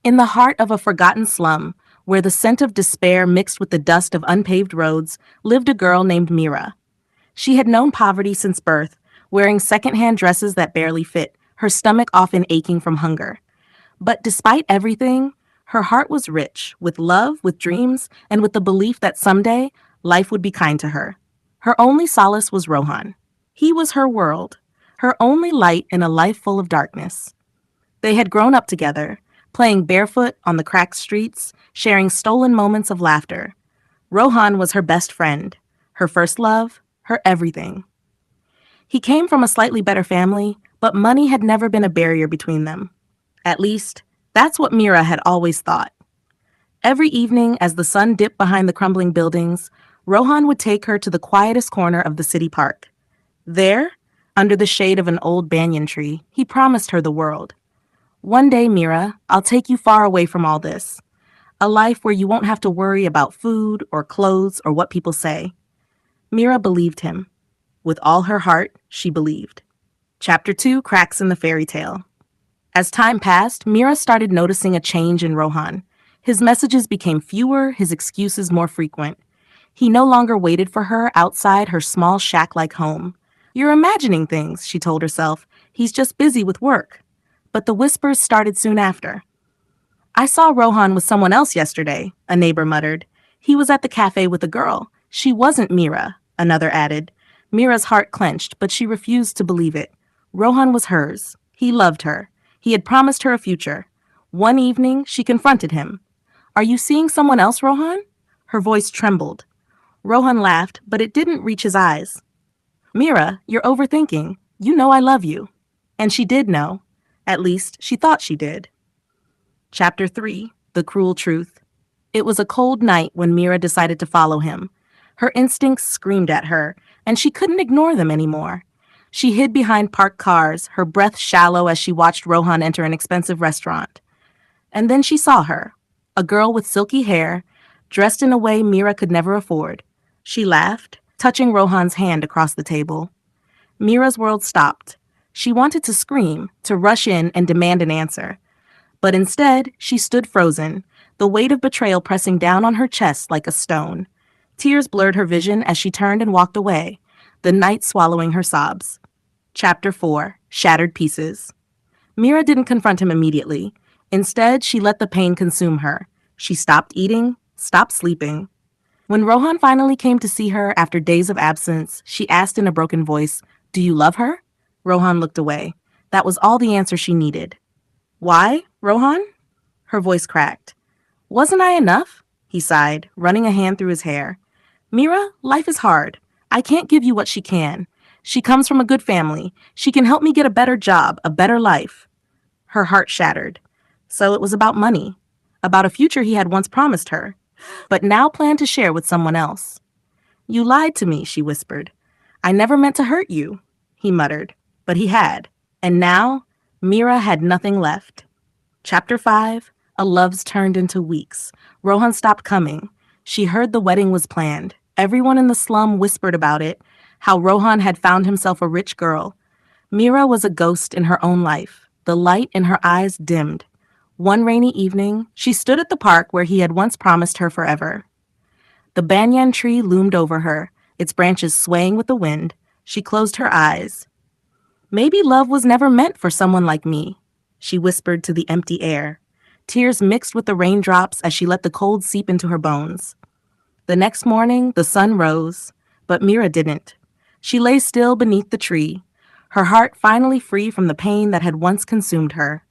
In the heart of a forgotten slum, where the scent of despair mixed with the dust of unpaved roads, lived a girl named Mira. She had known poverty since birth, wearing secondhand dresses that barely fit, her stomach often aching from hunger. But despite everything, her heart was rich, with love, with dreams, and with the belief that someday life would be kind to her. Her only solace was Rohan. He was her world, her only light in a life full of darkness. They had grown up together, playing barefoot on the cracked streets, sharing stolen moments of laughter. Rohan was her best friend, her first love, her everything. He came from a slightly better family, but money had never been a barrier between them. At least, that's what Mira had always thought. Every evening, as the sun dipped behind the crumbling buildings, Rohan would take her to the quietest corner of the city park. There, under the shade of an old banyan tree, he promised her the world. One day, Mira, I'll take you far away from all this. A life where you won't have to worry about food or clothes or what people say. Mira believed him. With all her heart, she believed. Chapter 2, Cracks in the Fairy Tale. As time passed, Mira started noticing a change in Rohan. His messages became fewer, his excuses more frequent. He no longer waited for her outside her small shack-like home. You're imagining things, she told herself. He's just busy with work. But the whispers started soon after. I saw Rohan with someone else yesterday, a neighbor muttered. He was at the cafe with a girl. She wasn't Mira, another added. Mira's heart clenched, but she refused to believe it. Rohan was hers. He loved her. He had promised her a future. One evening, she confronted him. Are you seeing someone else, Rohan? Her voice trembled. Rohan laughed, but it didn't reach his eyes. Mira, you're overthinking. You know I love you. And she did know. At least, she thought she did. Chapter 3, The Cruel Truth. It was a cold night when Mira decided to follow him. Her instincts screamed at her, and she couldn't ignore them anymore. She hid behind parked cars, her breath shallow as she watched Rohan enter an expensive restaurant. And then she saw her, a girl with silky hair, dressed in a way Mira could never afford. She laughed, touching Rohan's hand across the table. Mira's world stopped. She wanted to scream, to rush in and demand an answer. But instead, she stood frozen, the weight of betrayal pressing down on her chest like a stone. Tears blurred her vision as she turned and walked away, the night swallowing her sobs. Chapter 4, Shattered Pieces. Mira didn't confront him immediately. Instead, she let the pain consume her. She stopped eating, stopped sleeping. When Rohan finally came to see her after days of absence, she asked in a broken voice, "Do you love her?" Rohan looked away. That was all the answer she needed. Why, Rohan? Her voice cracked. Wasn't I enough? He sighed, running a hand through his hair. Mira, life is hard. I can't give you what she can. She comes from a good family. She can help me get a better job, a better life. Her heart shattered. So it was about money, about a future he had once promised her, but now planned to share with someone else. You lied to me, she whispered. I never meant to hurt you, he muttered, but he had. And now, Mira had nothing left. Chapter 5, A Love's Turned into Weeks. Rohan stopped coming. She heard the wedding was planned. Everyone in the slum whispered about it, how Rohan had found himself a rich girl. Mira was a ghost in her own life. The light in her eyes dimmed. One rainy evening, she stood at the park where he had once promised her forever. The banyan tree loomed over her, its branches swaying with the wind. She closed her eyes. Maybe love was never meant for someone like me, she whispered to the empty air. Tears mixed with the raindrops as she let the cold seep into her bones. The next morning, the sun rose, but Mira didn't. She lay still beneath the tree, her heart finally free from the pain that had once consumed her.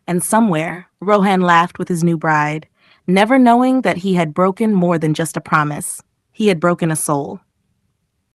And somewhere, Rohan laughed with his new bride, never knowing that he had broken more than just a promise. He had broken a soul.